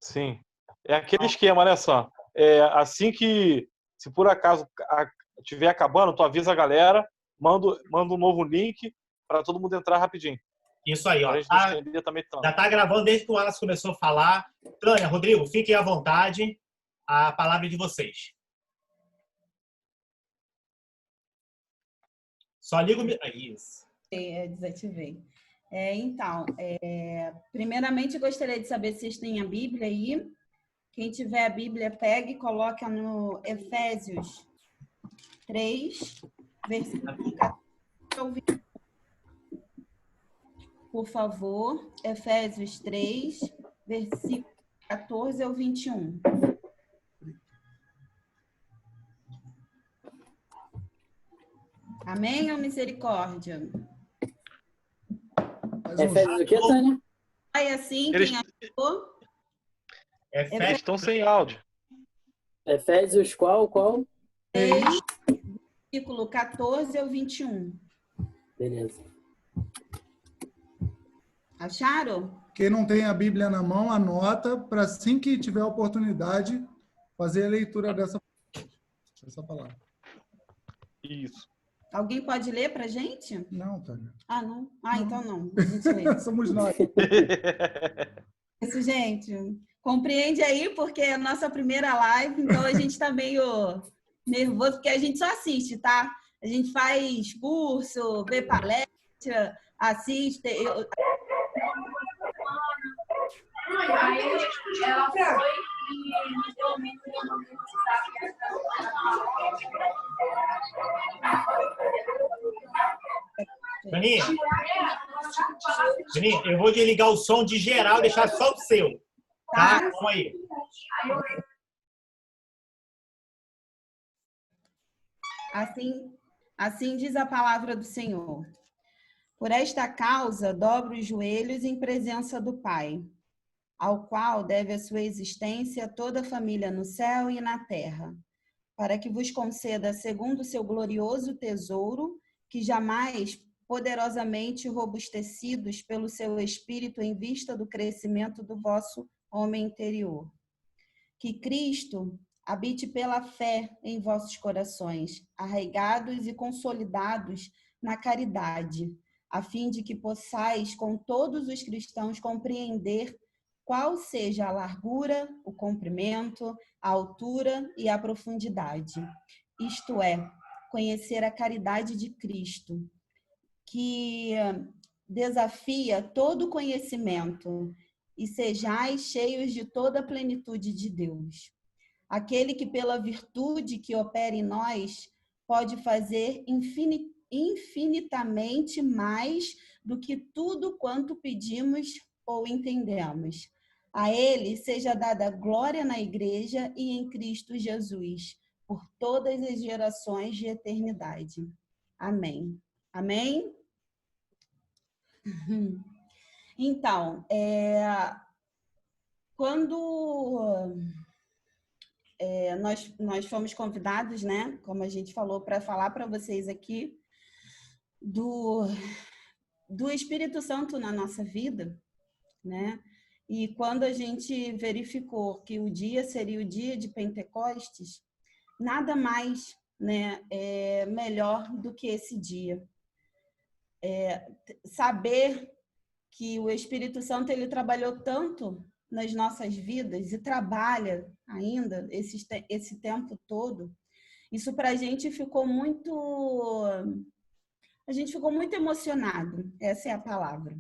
Sim. É aquele esquema, né, Sam? Assim que, se por acaso estiver acabando, tu avisa a galera, manda um novo link para todo mundo entrar rapidinho. Isso aí, Para ó. a gente não estender também tanto. Já está gravando desde que o Wallace começou a falar. Tânia, Rodrigo, fiquem à vontade. A palavra é de vocês. Só liga o... Isso. Desativei. Então, primeiramente, eu gostaria de saber se vocês têm a Bíblia aí. Quem tiver a Bíblia, pegue e coloque no Efésios 3, versículo 14. Por favor, Efésios 3, versículo 14 ao 21. Amém ou misericórdia? Efésios o que, Tânia? Vai assim, Eles- quem achou? Eles estão sem áudio. Efésios qual? 3, versículo 14 ao 21. Beleza. Acharam? Quem não tem a Bíblia na mão, anota para assim que tiver a oportunidade fazer a leitura dessa palavra. Isso. Alguém pode ler para a gente? Não, Tânia. Ah, não? Ah, então não. A gente lê. Somos nós. Isso, gente. Compreende aí, porque é a nossa primeira live, então a gente está meio nervoso, porque a gente só assiste, tá? A gente faz curso, vê palestra, assiste. Aí ela foi e me deu Janinha, eu vou desligar o som de geral e deixar só o seu. Tá? Vamos aí. Assim diz a palavra do Senhor. Por esta causa, dobro os joelhos em presença do Pai, ao qual deve a sua existência toda a família no céu e na terra, para que vos conceda, segundo o seu glorioso tesouro, que jamais poderosamente robustecidos pelo seu Espírito em vista do crescimento do vosso homem interior. Que Cristo habite pela fé em vossos corações, arraigados e consolidados na caridade, a fim de que possais, com todos os cristãos, compreender qual seja a largura, o comprimento, a altura e a profundidade. Isto é, conhecer a caridade de Cristo, que desafia todo conhecimento, e sejais cheios de toda a plenitude de Deus. Aquele que, pela virtude que opera em nós, pode fazer infinitamente mais do que tudo quanto pedimos ou entendemos. A ele seja dada glória na Igreja e em Cristo Jesus, por todas as gerações de eternidade. Amém. Amém? Então, quando nós fomos convidados, né, como a gente falou, para falar para vocês aqui do Espírito Santo na nossa vida, né? E quando a gente verificou que o dia seria o dia de Pentecostes, nada mais, né, melhor do que esse dia. Saber que o Espírito Santo ele trabalhou tanto nas nossas vidas e trabalha ainda esse tempo todo, isso para a gente ficou muito emocionado, essa é a palavra.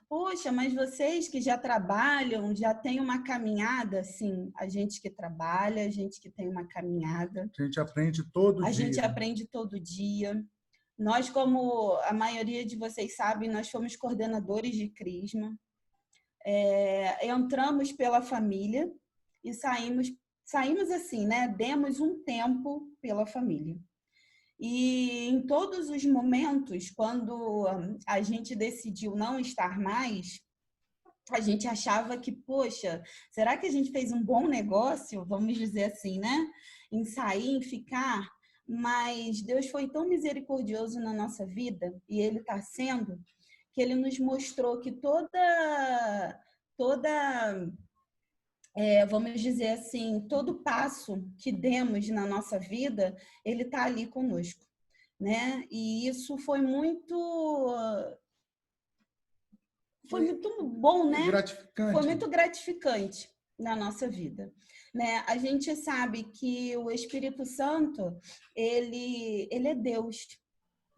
Poxa, mas vocês que já trabalham, já têm uma caminhada, sim, a gente que trabalha, a gente que tem uma caminhada. A gente aprende todo dia. A gente aprende todo dia. Nós, como a maioria de vocês sabem, nós fomos coordenadores de Crisma. Entramos pela família e saímos assim, né? Demos um tempo pela família. E em todos os momentos, quando a gente decidiu não estar mais, a gente achava que, poxa, será que a gente fez um bom negócio, vamos dizer assim, né? Em sair, em ficar. Mas Deus foi tão misericordioso na nossa vida, e Ele está sendo, que Ele nos mostrou que toda vamos dizer assim, todo passo que demos na nossa vida, ele está ali conosco, né? E isso foi muito bom, né? Gratificante. Foi muito gratificante na nossa vida, né? A gente sabe que o Espírito Santo, ele é Deus,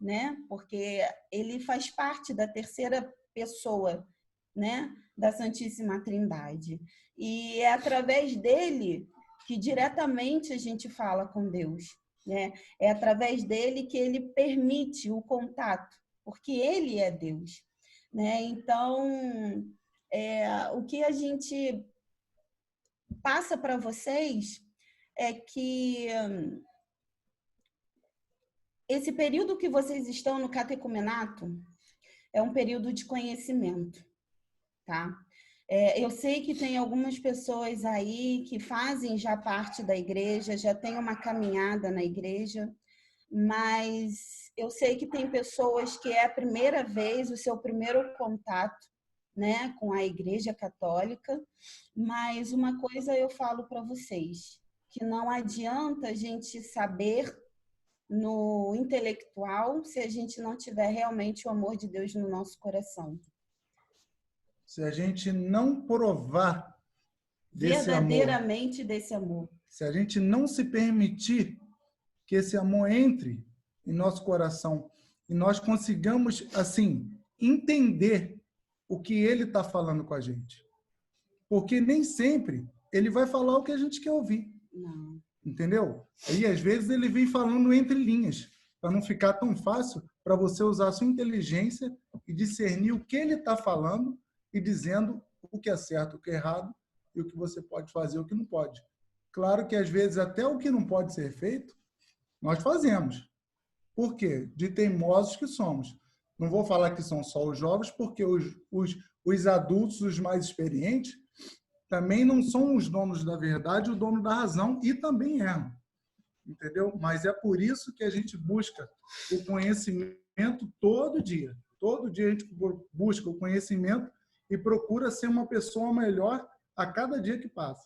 né? Porque ele faz parte da terceira pessoa, né? Da Santíssima Trindade. E é através dele que diretamente a gente fala com Deus, né? É através dele que ele permite o contato, porque ele é Deus, né? Então, o que a gente passa para vocês é que esse período que vocês estão no catecumenato é um período de conhecimento, tá? Eu sei que tem algumas pessoas aí que fazem já parte da igreja, já tem uma caminhada na igreja, mas eu sei que tem pessoas que é a primeira vez, o seu primeiro contato, né, com a Igreja Católica, mas uma coisa eu falo para vocês, que não adianta a gente saber no intelectual se a gente não tiver realmente o amor de Deus no nosso coração. Se a gente não provar desse amor, Verdadeiramente desse amor. se a gente não se permitir que esse amor entre em nosso coração e nós consigamos, assim, entender o que ele está falando com a gente. Porque nem sempre ele vai falar o que a gente quer ouvir. Não. Entendeu? E às vezes ele vem falando entre linhas, para não ficar tão fácil para você usar a sua inteligência e discernir o que ele está falando e dizendo o que é certo, o que é errado e o que você pode fazer e o que não pode. Claro que às vezes até o que não pode ser feito, nós fazemos. Por quê? De teimosos que somos. Não vou falar que são só os jovens, porque os adultos, os mais experientes, também não são os donos da verdade, o dono da razão, e também erram. Entendeu? Mas é por isso que a gente busca o conhecimento todo dia. Todo dia a gente busca o conhecimento e procura ser uma pessoa melhor a cada dia que passa.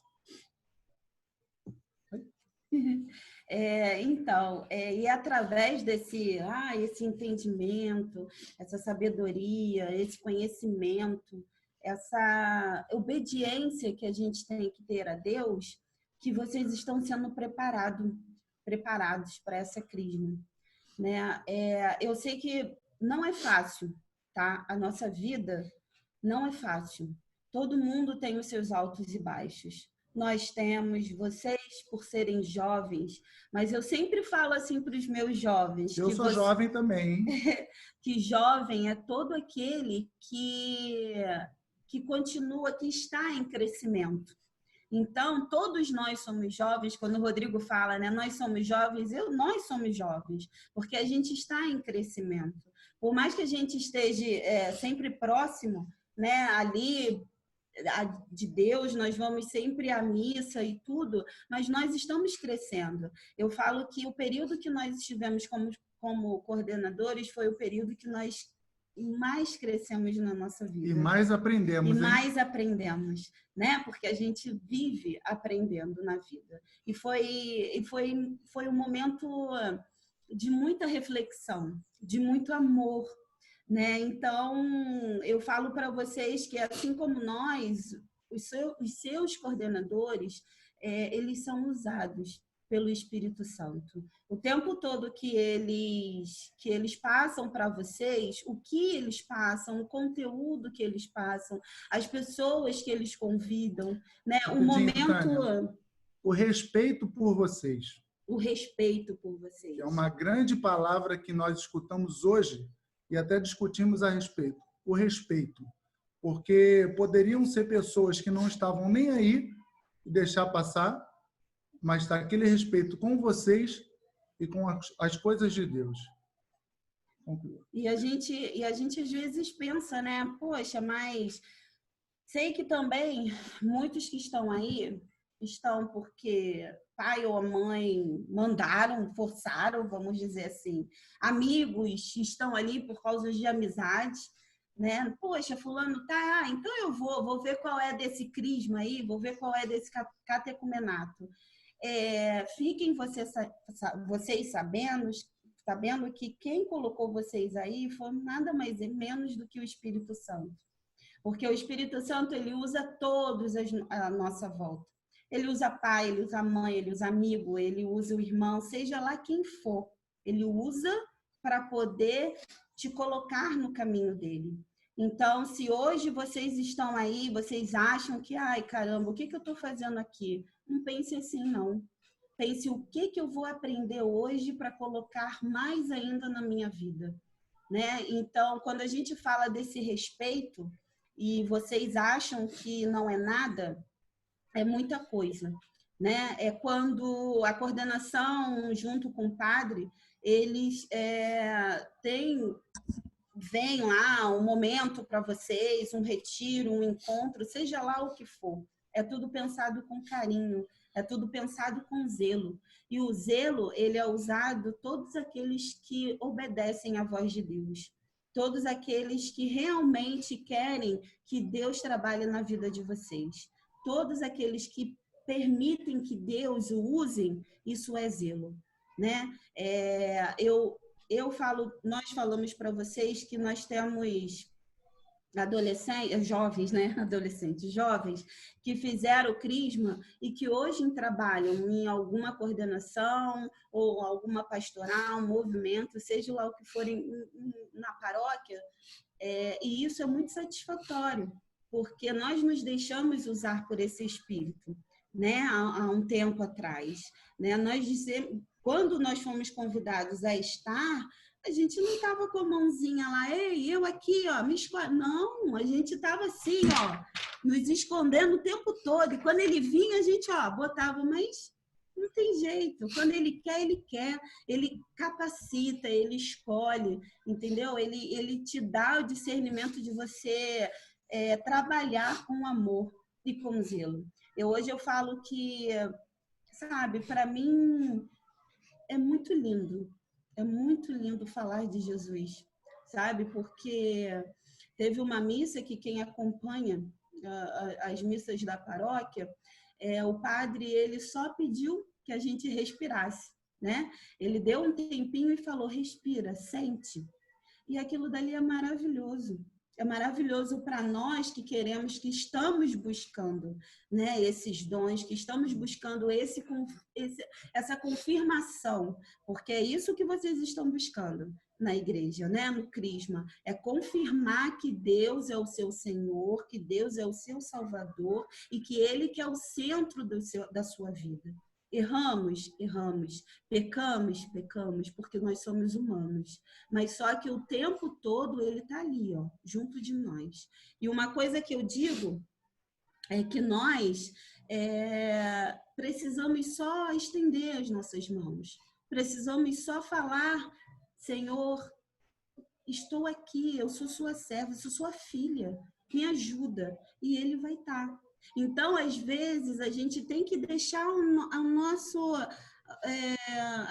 Então, e através desse esse entendimento, essa sabedoria, esse conhecimento, essa obediência que a gente tem que ter a Deus, que vocês estão sendo preparados para essa crisma, né? Eu sei que não é fácil, tá? A nossa vida não é fácil. Todo mundo tem os seus altos e baixos. Nós temos, vocês por serem jovens, mas eu sempre falo assim para os meus jovens. Eu sou jovem também, hein? Que jovem é todo aquele que continua, que está em crescimento. Então, todos nós somos jovens, quando o Rodrigo fala, né, nós somos jovens, nós somos jovens, porque a gente está em crescimento. Por mais que a gente esteja sempre próximo, né, ali de Deus, nós vamos sempre à missa e tudo, mas nós estamos crescendo. Eu falo que o período que nós estivemos como coordenadores foi o período que nós mais crescemos na nossa vida. E mais aprendemos. Aprendemos, né? Porque a gente vive aprendendo na vida. E foi um momento de muita reflexão, de muito amor, né? Então, eu falo para vocês que, assim como nós, os seus coordenadores, eles são usados pelo Espírito Santo. O tempo todo que eles passam para vocês, o que eles passam, o conteúdo que eles passam, as pessoas que eles convidam, né? O momento... Tânia, o respeito por vocês. O respeito por vocês. É uma grande palavra que nós escutamos hoje e até discutimos a respeito. O respeito. Porque poderiam ser pessoas que não estavam nem aí e deixar passar, mas está aquele respeito com vocês e com as coisas de Deus. Conclua. E a gente às vezes pensa, né? Poxa, mas sei que também muitos que estão aí estão porque pai ou mãe mandaram, forçaram, vamos dizer assim. Amigos estão ali por causa de amizade, né? Poxa, fulano tá, então eu vou ver qual é desse crisma aí, vou ver qual é desse catecumenato. Fiquem vocês sabendo que quem colocou vocês aí foi nada mais e menos do que o Espírito Santo. Porque o Espírito Santo, ele usa todos à nossa volta. Ele usa pai, ele usa mãe, ele usa amigo, ele usa o irmão, seja lá quem for. Ele usa para poder te colocar no caminho dele. Então, se hoje vocês estão aí, vocês acham que, ai, caramba, o que eu estou fazendo aqui? Não pense assim, não. Pense o que eu vou aprender hoje para colocar mais ainda na minha vida, né? Então, quando a gente fala desse respeito e vocês acham que não é nada, é muita coisa, né? É quando a coordenação, junto com o padre, eles vem lá um momento para vocês, um retiro, um encontro, seja lá o que for. É tudo pensado com carinho, é tudo pensado com zelo. E o zelo, ele é usado todos aqueles que obedecem à voz de Deus. Todos aqueles que realmente querem que Deus trabalhe na vida de vocês. Todos aqueles que permitem que Deus o usem, isso é zelo, né? Nós falamos para vocês que nós temos jovens, né? Adolescentes, jovens que fizeram o crisma e que hoje trabalham em alguma coordenação ou alguma pastoral, um movimento, seja lá o que for na paróquia, e isso é muito satisfatório, porque nós nos deixamos usar por esse espírito, né? Há um tempo atrás, né? Quando nós fomos convidados a estar, a gente não estava com a mãozinha lá, ei, eu aqui, ó, me escolhe. Não, a gente estava assim, ó, nos escondendo o tempo todo. E quando ele vinha, a gente, ó, botava, mas não tem jeito. Quando ele quer, ele capacita, ele escolhe, entendeu? Ele te dá o discernimento de você trabalhar com amor e com zelo. Hoje eu falo que, sabe, para mim é muito lindo. É muito lindo falar de Jesus, sabe? Porque teve uma missa que quem acompanha as missas da paróquia, o padre, ele só pediu que a gente respirasse, né? Ele deu um tempinho e falou, respira, sente. E aquilo dali é maravilhoso. É maravilhoso para nós que queremos, que estamos buscando, né, esses dons, que estamos buscando essa confirmação, porque é isso que vocês estão buscando na igreja, né, no crisma, é confirmar que Deus é o seu Senhor, que Deus é o seu Salvador e que Ele que é o centro da sua vida. Erramos, pecamos, porque nós somos humanos. Mas só que o tempo todo ele está ali, ó, junto de nós. E uma coisa que eu digo é que nós precisamos só estender as nossas mãos. Precisamos só falar, Senhor, estou aqui, eu sou sua serva, eu sou sua filha, me ajuda. E ele vai estar. Então, às vezes, a gente tem que deixar a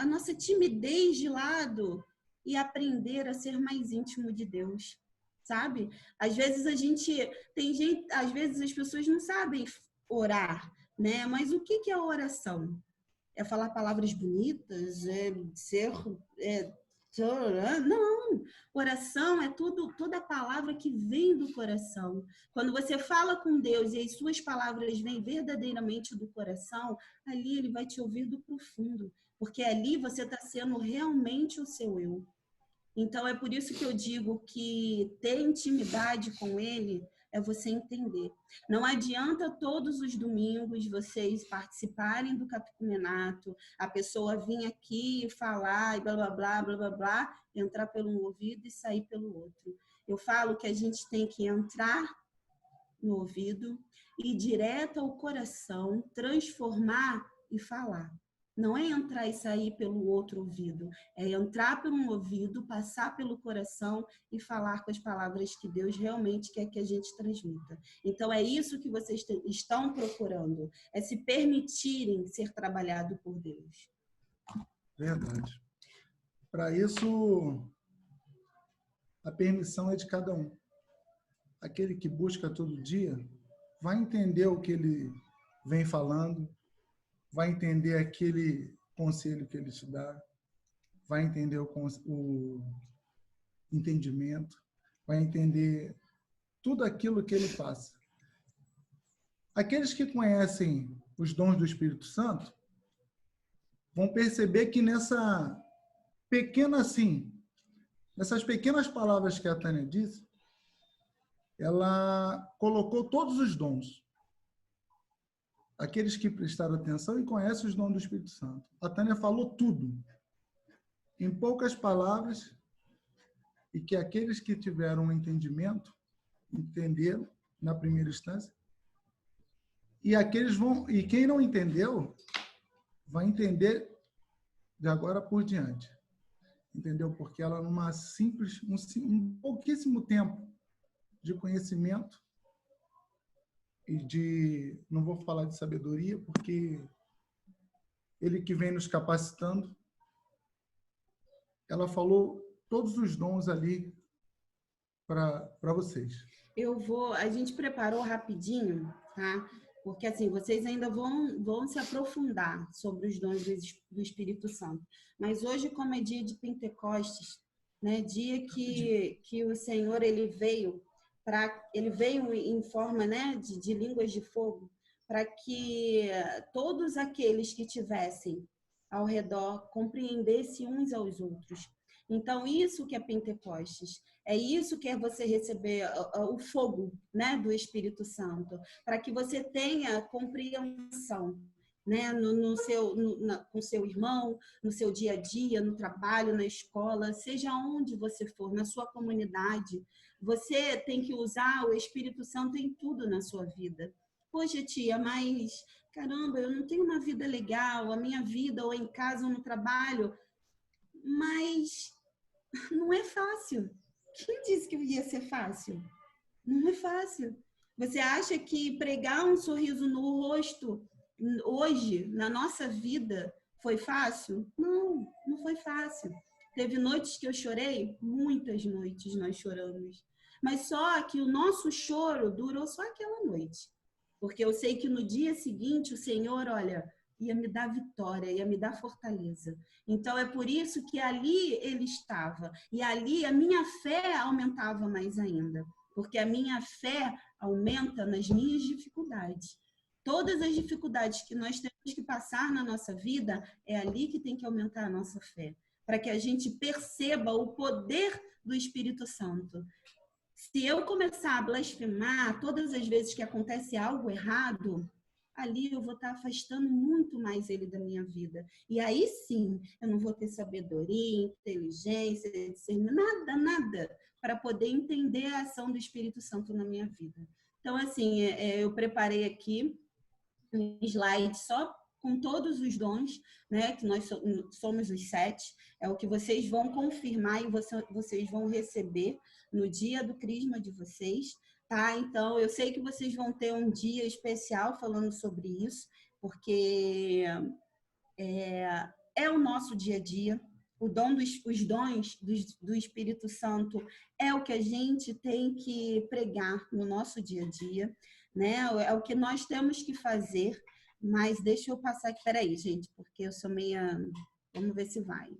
nossa timidez de lado e aprender a ser mais íntimo de Deus, sabe? Às vezes às vezes as pessoas não sabem orar, né? Mas o que é a oração? É falar palavras bonitas? Não, oração é toda palavra que vem do coração. Quando você fala com Deus e as suas palavras vêm verdadeiramente do coração, ali ele vai te ouvir do profundo, porque ali você está sendo realmente o seu eu. Então é por isso que eu digo que ter intimidade com ele é você entender. Não adianta todos os domingos vocês participarem do catecumenato, a pessoa vir aqui e falar e blá, blá, blá, blá, blá, blá, entrar pelo um ouvido e sair pelo outro. Eu falo que a gente tem que entrar no ouvido, ir direto ao coração, transformar e falar. Não é entrar e sair pelo outro ouvido, é entrar por um ouvido, passar pelo coração e falar com as palavras que Deus realmente quer que a gente transmita. Então, é isso que vocês estão procurando, é se permitirem ser trabalhado por Deus. Verdade. Para isso, a permissão é de cada um. aquele que busca todo dia, vai entender o que ele vem falando, vai entender aquele conselho que ele te dá, vai entender o entendimento, vai entender tudo aquilo que ele passa. Aqueles que conhecem os dons do Espírito Santo vão perceber que nessa pequena, assim, nessas pequenas palavras que a Tânia disse, ela colocou todos os dons. Aqueles que prestaram atenção e conhecem os dons do Espírito Santo. A Tânia falou tudo, em poucas palavras, e que aqueles que tiveram um entendimento, entenderam na primeira instância, e quem não entendeu, vai entender de agora por diante. Entendeu? Porque ela, numa simples, um pouquíssimo tempo de conhecimento e de, não vou falar de sabedoria, porque ele que vem nos capacitando, ela falou todos os dons ali para vocês. A gente preparou rapidinho, tá? Porque assim, vocês ainda vão se aprofundar sobre os dons do Espírito Santo. Mas hoje, como é dia de Pentecostes, né? Dia que o Senhor ele veio em forma, né, de línguas de fogo, para que todos aqueles que tivessem ao redor compreendessem uns aos outros. Então, isso que é Pentecostes, é isso que é você receber o fogo, né, do Espírito Santo, para que você tenha compreensão, né, com seu irmão, no seu dia a dia, no trabalho, na escola, seja onde você for, na sua comunidade. Você tem que usar o Espírito Santo em tudo na sua vida. Poxa, tia, mas caramba, eu não tenho uma vida legal, a minha vida ou em casa ou no trabalho, mas não é fácil. Quem disse que ia ser fácil? Não é fácil. Você acha que pregar um sorriso no rosto hoje, na nossa vida, foi fácil? Não, não foi fácil. Teve noites que eu chorei, muitas noites nós choramos. Mas só que o nosso choro durou só aquela noite. Porque eu sei que no dia seguinte o Senhor, olha, ia me dar vitória, ia me dar fortaleza. Então, é por isso que ali ele estava. E ali a minha fé aumentava mais ainda. Porque a minha fé aumenta nas minhas dificuldades. Todas as dificuldades que nós temos que passar na nossa vida, é ali que tem que aumentar a nossa fé. Para que a gente perceba o poder do Espírito Santo. Se eu começar a blasfemar todas as vezes que acontece algo errado, ali eu vou estar afastando muito mais ele da minha vida. E aí sim, eu não vou ter sabedoria, inteligência, nada para poder entender a ação do Espírito Santo na minha vida. Então, assim, eu preparei aqui um slide só com todos os dons, né, que nós somos os 7, é o que vocês vão confirmar e vocês vão receber no dia do crisma de vocês, tá? Então, eu sei que vocês vão ter um dia especial falando sobre isso, porque é o nosso dia a dia. Os dons do Espírito Santo é o que a gente tem que pregar no nosso dia a dia, né? É o que nós temos que fazer. Mas deixa eu passar aqui, peraí, gente, porque eu sou meia... Vamos ver se vai.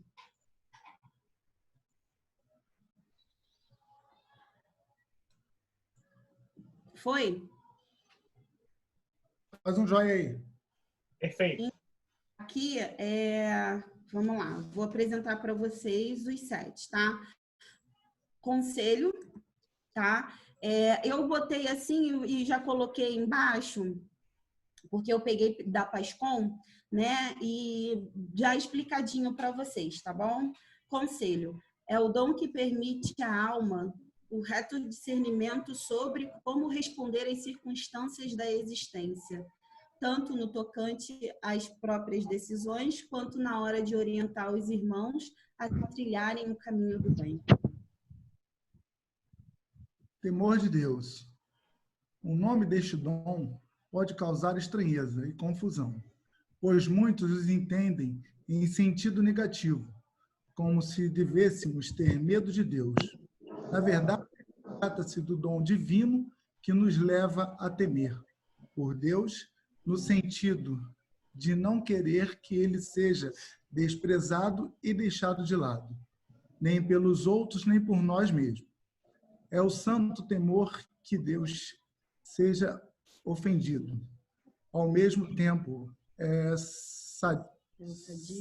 Foi? Faz um joinha aí. Perfeito. Aqui, vamos lá, vou apresentar para vocês os 7, tá? Conselho, tá? Eu botei assim e já coloquei embaixo, porque eu peguei da Pascom, né? E já explicadinho para vocês, tá bom? Conselho é o dom que permite à alma o reto discernimento sobre como responder às circunstâncias da existência, tanto no tocante às próprias decisões, quanto na hora de orientar os irmãos a trilharem o caminho do bem. Temor de Deus. O nome deste dom pode causar estranheza e confusão, pois muitos os entendem em sentido negativo, como se devêssemos ter medo de Deus. Na verdade, Trata-se do dom divino que nos leva a temer por Deus, no sentido de não querer que ele seja desprezado e deixado de lado, nem pelos outros, nem por nós mesmos. É o santo temor que Deus seja ofendido. Ao mesmo tempo,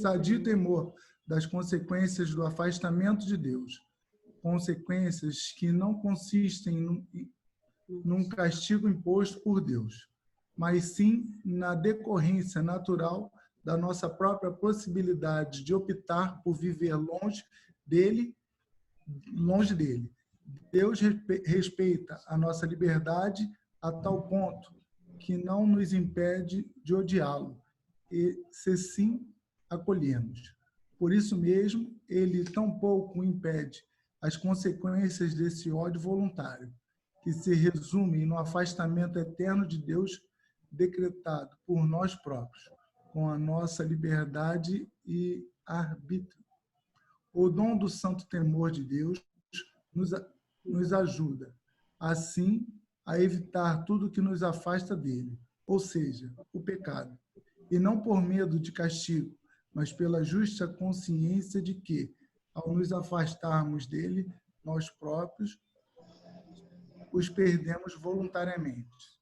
sadio temor das consequências do afastamento de Deus, consequências que não consistem num castigo imposto por Deus, mas sim na decorrência natural da nossa própria possibilidade de optar por viver longe dele. Deus respeita a nossa liberdade a tal ponto que não nos impede de odiá-lo e, se sim, acolhemos. Por isso mesmo, ele tampouco impede as consequências desse ódio voluntário, que se resume no afastamento eterno de Deus decretado por nós próprios, com a nossa liberdade e arbítrio. O dom do santo temor de Deus nos ajuda, assim, a evitar tudo que nos afasta dele, ou seja, o pecado, e não por medo de castigo, mas pela justa consciência de que, ao nos afastarmos dele, nós próprios os perdemos voluntariamente.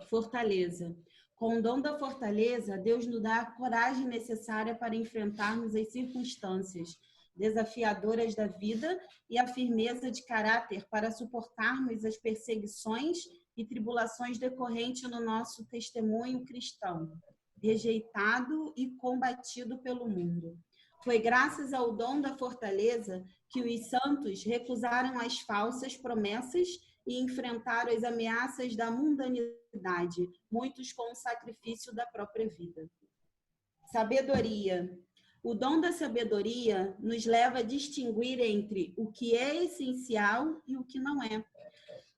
Fortaleza. Com o dom da fortaleza, Deus nos dá a coragem necessária para enfrentarmos as circunstâncias desafiadoras da vida e a firmeza de caráter para suportarmos as perseguições e tribulações decorrentes no nosso testemunho cristão, rejeitado e combatido pelo mundo. Foi graças ao dom da fortaleza que os santos recusaram as falsas promessas e enfrentaram as ameaças da mundanidade, muitos com o sacrifício da própria vida. Sabedoria. O dom da sabedoria nos leva a distinguir entre o que é essencial e o que não é.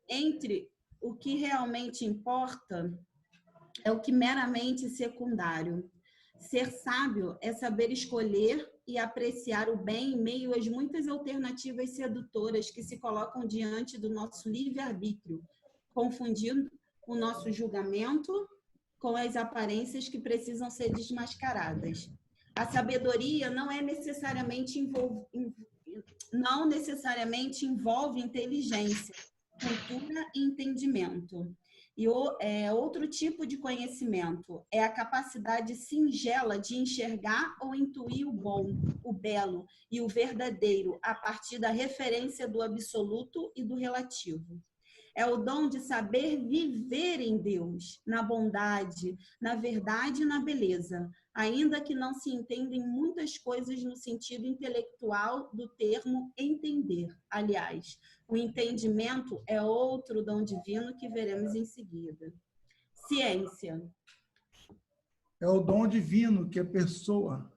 Entre o que realmente importa é o que meramente secundário. Ser sábio é saber escolher e apreciar o bem em meio às muitas alternativas sedutoras que se colocam diante do nosso livre-arbítrio, confundindo o nosso julgamento com as aparências que precisam ser desmascaradas. A sabedoria não necessariamente envolve inteligência, cultura e entendimento. E outro tipo de conhecimento é a capacidade singela de enxergar ou intuir o bom, o belo e o verdadeiro a partir da referência do absoluto e do relativo. É o dom de saber viver em Deus, na bondade, na verdade e na beleza, ainda que não se entendem muitas coisas no sentido intelectual do termo entender. Aliás, o entendimento é outro dom divino que veremos em seguida. Ciência. É o dom divino que aperfeiçoa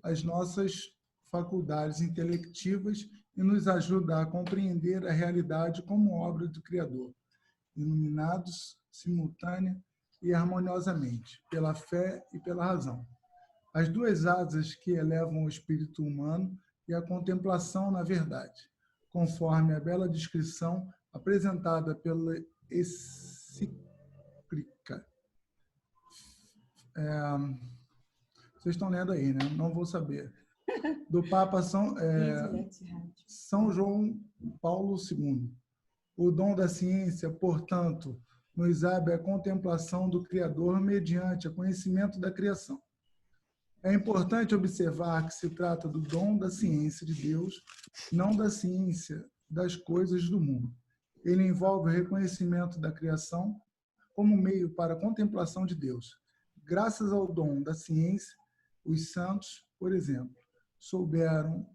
as nossas faculdades intelectivas e nos ajuda a compreender a realidade como obra do Criador, iluminados simultânea e harmoniosamente, pela fé e pela razão. As duas asas que elevam o espírito humano e a contemplação na verdade, conforme a bela descrição apresentada pela encíclica. Vocês estão lendo aí, né? Não vou saber. Do Papa São João Paulo II. O dom da ciência, portanto, nos abre a contemplação do Criador mediante o conhecimento da criação. É importante observar que se trata do dom da ciência de Deus, não da ciência das coisas do mundo. Ele envolve o reconhecimento da criação como meio para a contemplação de Deus. Graças ao dom da ciência, os santos, por exemplo, souberam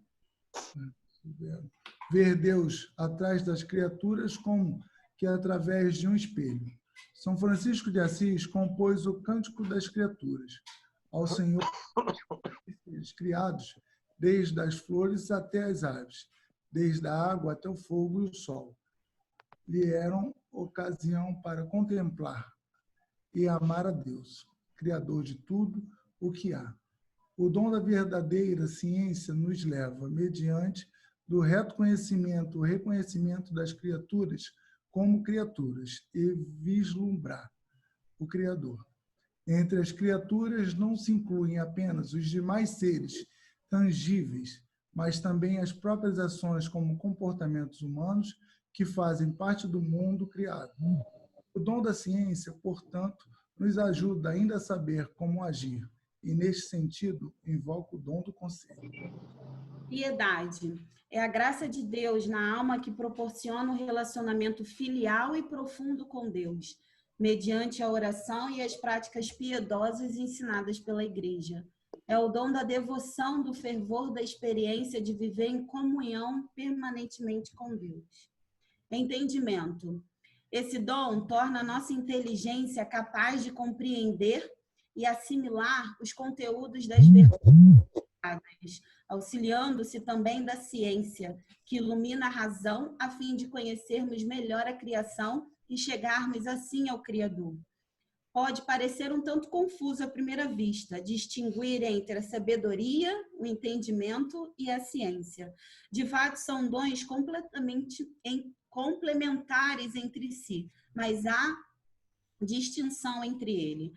ver Deus atrás das criaturas como que através de um espelho. São Francisco de Assis compôs o Cântico das Criaturas, ao Senhor criados, desde as flores até as aves, desde a água até o fogo e o sol. Lhe eram ocasião para contemplar e amar a Deus, Criador de tudo o que há. O dom da verdadeira ciência nos leva, mediante do reto conhecimento, o reconhecimento das criaturas como criaturas e vislumbrar o Criador. Entre as criaturas não se incluem apenas os demais seres tangíveis, mas também as próprias ações como comportamentos humanos que fazem parte do mundo criado. O dom da ciência, portanto, nos ajuda ainda a saber como agir, e, neste sentido, invoca o dom do conselho. Piedade é a graça de Deus na alma que proporciona um relacionamento filial e profundo com Deus, mediante a oração e as práticas piedosas ensinadas pela Igreja. É o dom da devoção, do fervor da experiência de viver em comunhão permanentemente com Deus. Entendimento. Esse dom torna a nossa inteligência capaz de compreender e assimilar os conteúdos das verdades, auxiliando-se também da ciência, que ilumina a razão a fim de conhecermos melhor a criação e chegarmos assim ao Criador. Pode parecer um tanto confuso à primeira vista, distinguir entre a sabedoria, o entendimento e a ciência. De fato, são dons completamente complementares entre si, mas há distinção entre eles.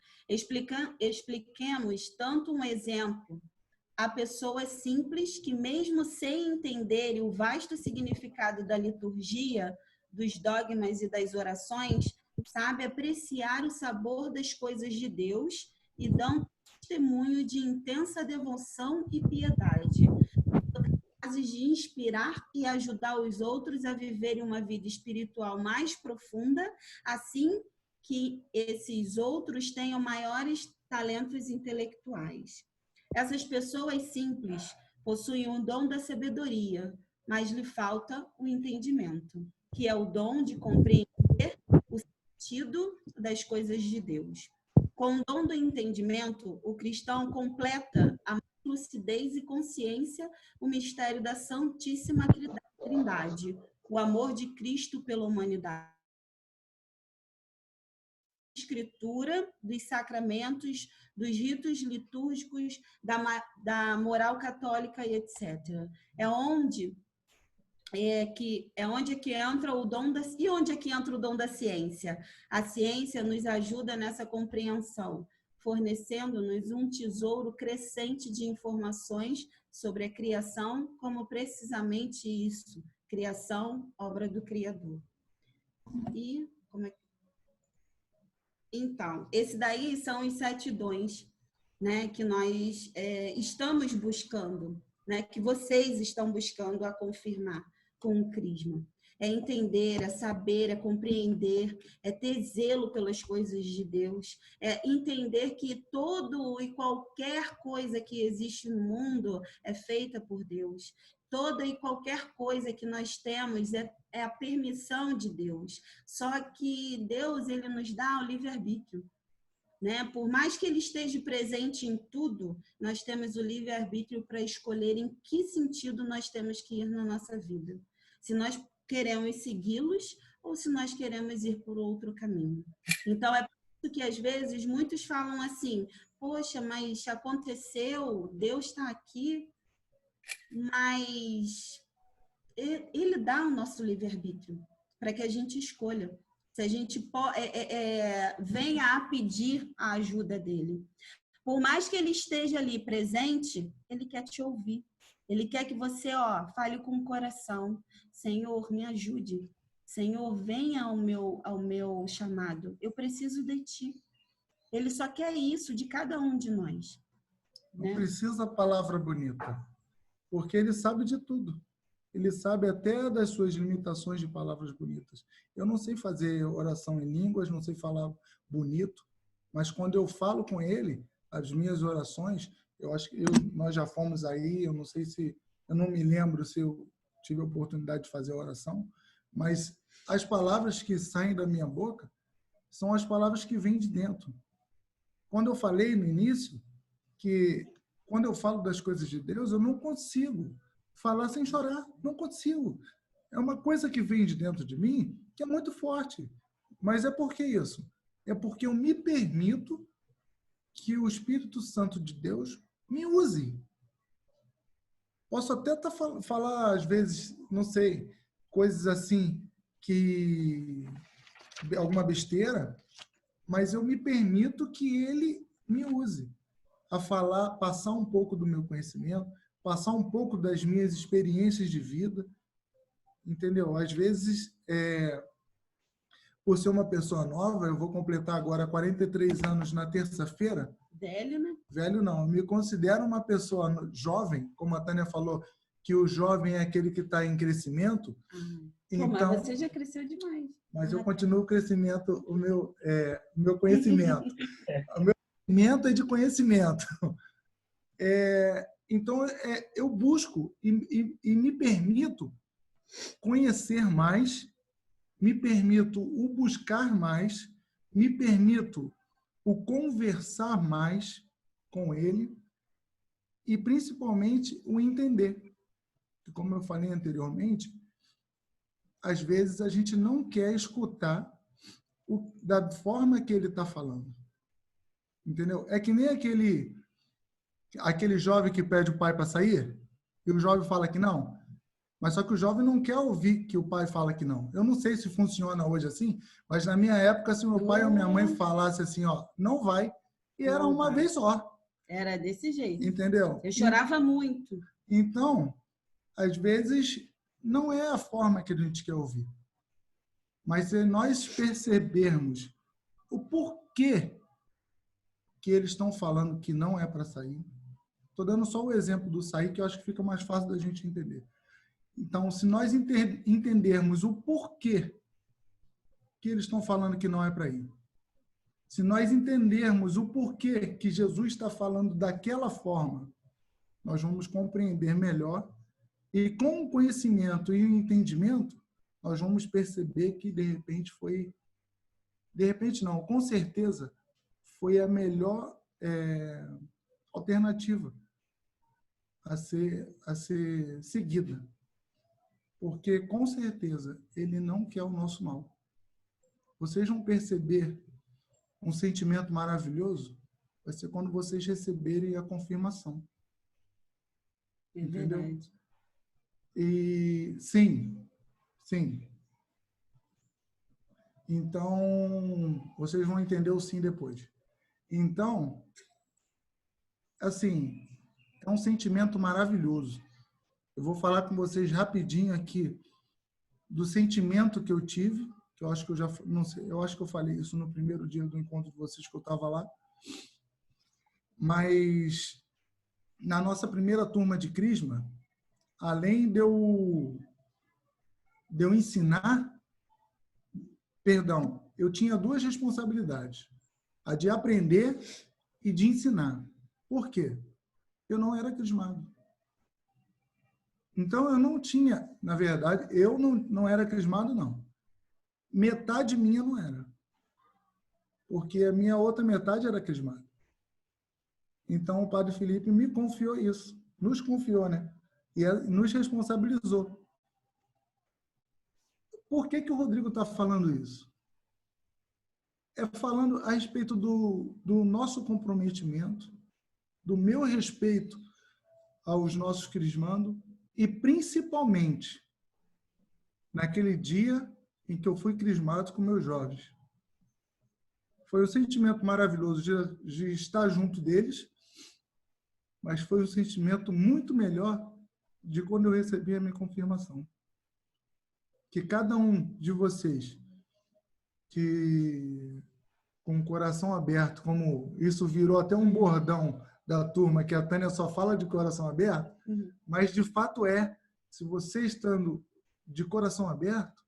Expliquemos tanto um exemplo a pessoas simples que, mesmo sem entenderem o vasto significado da liturgia, dos dogmas e das orações, sabe apreciar o sabor das coisas de Deus e dão testemunho de intensa devoção e piedade, capazes de inspirar e ajudar os outros a viverem uma vida espiritual mais profunda, assim que esses outros tenham maiores talentos intelectuais. Essas pessoas simples possuem o dom da sabedoria, mas lhe falta o entendimento, que é o dom de compreender o sentido das coisas de Deus. Com o dom do entendimento, o cristão completa a lucidez e consciência o mistério da Santíssima Trindade, o amor de Cristo pela humanidade, escritura, dos sacramentos, dos ritos litúrgicos, da moral católica e etc. É onde que entra o dom e onde é que entra o dom da ciência? A ciência nos ajuda nessa compreensão, fornecendo-nos um tesouro crescente de informações sobre a criação, como precisamente isso, criação, obra do Criador. E como é que... Então, esse daí são os 7 dons, né, que nós estamos buscando, né, que vocês estão buscando a confirmar com o Crisma. É entender, é saber, é compreender, é ter zelo pelas coisas de Deus, é entender que todo e qualquer coisa que existe no mundo é feita por Deus. Toda e qualquer coisa que nós temos é a permissão de Deus. Só que Deus, ele nos dá o livre-arbítrio, né? Por mais que ele esteja presente em tudo, nós temos o livre-arbítrio para escolher em que sentido nós temos que ir na nossa vida. Se nós queremos segui-los ou se nós queremos ir por outro caminho. Então, é por isso que, às vezes, muitos falam assim, poxa, mas aconteceu, Deus está aqui, mas ele dá o nosso livre-arbítrio para que a gente escolha. Se a gente venha a pedir a ajuda dele. Por mais que ele esteja ali presente, ele quer te ouvir. Ele quer que você fale com o coração. Senhor, me ajude. Senhor, venha ao meu chamado. Eu preciso de ti. Ele só quer isso de cada um de nós. Não precisa palavra bonita, porque ele sabe de tudo. Ele sabe até das suas limitações de palavras bonitas. Eu não sei fazer oração em línguas, não sei falar bonito, mas quando eu falo com ele, as minhas orações, eu acho que nós já fomos aí, eu não sei se, eu não me lembro se eu tive a oportunidade de fazer a oração, mas as palavras que saem da minha boca são as palavras que vêm de dentro. Quando eu falei no início que quando eu falo das coisas de Deus, eu não consigo falar sem chorar, não consigo. É uma coisa que vem de dentro de mim que é muito forte. Mas é por que isso? É porque eu me permito que o Espírito Santo de Deus me use. Posso até falar, às vezes, não sei, coisas assim, que alguma besteira, mas eu me permito que ele me use a falar, passar um pouco do meu conhecimento, passar um pouco das minhas experiências de vida, entendeu? Às vezes, por ser uma pessoa nova, eu vou completar agora 43 anos na terça-feira. Velho, né? Velho não, eu me considero uma pessoa jovem, como a Tânia falou, que o jovem é aquele que está em crescimento. Pô, mas Então, você já cresceu demais. mas eu continuo o crescimento, o meu conhecimento. O meu conhecimento é de conhecimento. Então, eu busco e me permito conhecer mais, me permito o buscar mais, me permito o conversar mais com ele e, principalmente, o entender. Como eu falei anteriormente, às vezes a gente não quer escutar da forma que ele está falando. Entendeu? É que nem aquele jovem que pede o pai para sair e o jovem fala que não. Mas só que o jovem não quer ouvir que o pai fala que não. Eu não sei se funciona hoje assim, mas na minha época, se meu pai ou minha mãe falasse assim, ó, não vai, e era uma vez só. Era desse jeito. Entendeu? Eu chorava muito. Então, às vezes, não é a forma que a gente quer ouvir. Mas se nós percebermos o porquê que eles estão falando que não é para sair, estou dando só o exemplo do sair, que eu acho que fica mais fácil da gente entender. Então, se nós entendermos o porquê que eles estão falando que não é para ir, se nós entendermos o porquê que Jesus está falando daquela forma, nós vamos compreender melhor e, com o conhecimento e o entendimento, nós vamos perceber que, de repente, não, com certeza, foi a melhor alternativa a ser seguida. Porque, com certeza, ele não quer o nosso mal. Vocês vão perceber um sentimento maravilhoso, vai ser quando vocês receberem a confirmação. Entendeu? Verdade. E sim. Então, vocês vão entender o sim depois. Então, assim, é um sentimento maravilhoso. Eu vou falar com vocês rapidinho aqui do sentimento que eu tive, que eu acho que eu já não sei, eu acho que eu falei isso no primeiro dia do encontro de vocês que eu estava lá. Mas na nossa primeira turma de Crisma, além de eu ensinar, eu tinha duas responsabilidades: a de aprender e de ensinar. Por quê? Eu não era crismado. Então, eu não tinha, na verdade, eu não era crismado, não. Metade minha não era. Porque a minha outra metade era crismada. Então, o padre Felipe me confiou isso. Nos confiou, né? E nos responsabilizou. Por que o Rodrigo está falando isso? É falando a respeito do nosso comprometimento, do meu respeito aos nossos crismandos, e principalmente naquele dia em que eu fui crismado com meus jovens. Foi um sentimento maravilhoso de estar junto deles, mas foi um sentimento muito melhor de quando eu recebi a minha confirmação. Que cada um de vocês, que com o coração aberto, como isso virou até um bordão da turma, que a Tânia só fala de coração aberto, mas de fato se você estando de coração aberto,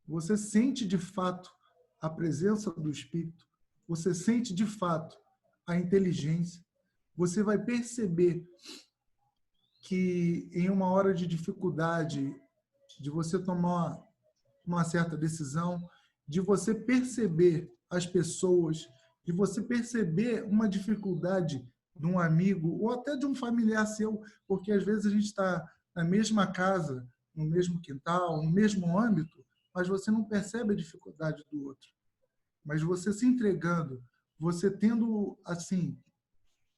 você sente de fato a presença do Espírito, você sente de fato a inteligência, você vai perceber que em uma hora de dificuldade, de você tomar uma certa decisão, de você perceber as pessoas, de você perceber uma dificuldade de um amigo ou até de um familiar seu, porque às vezes a gente está na mesma casa, no mesmo quintal, no mesmo âmbito, mas você não percebe a dificuldade do outro. Mas você se entregando, você tendo assim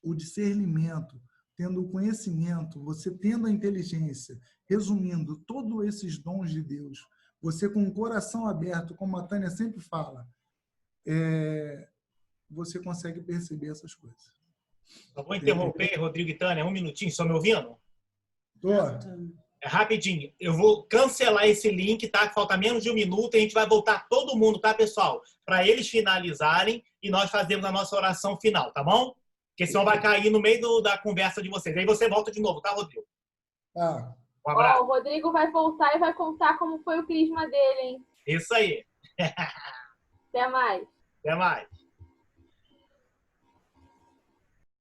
o discernimento, tendo o conhecimento, você tendo a inteligência, resumindo todos esses dons de Deus, você com o coração aberto, como a Tânia sempre fala, você consegue perceber essas coisas. Eu vou interromper, Rodrigo e Tânia, um minutinho, estão me ouvindo? Tô. É rapidinho. Eu vou cancelar esse link, tá? Falta menos de um minuto e a gente vai voltar todo mundo, tá, pessoal? Para eles finalizarem e nós fazemos a nossa oração final, tá bom? Porque senão vai cair no meio da conversa de vocês. Aí você volta de novo, tá, Rodrigo? Tá. Um abraço. O Rodrigo vai voltar e vai contar como foi o crisma dele, hein? Isso aí. Até mais. Até mais.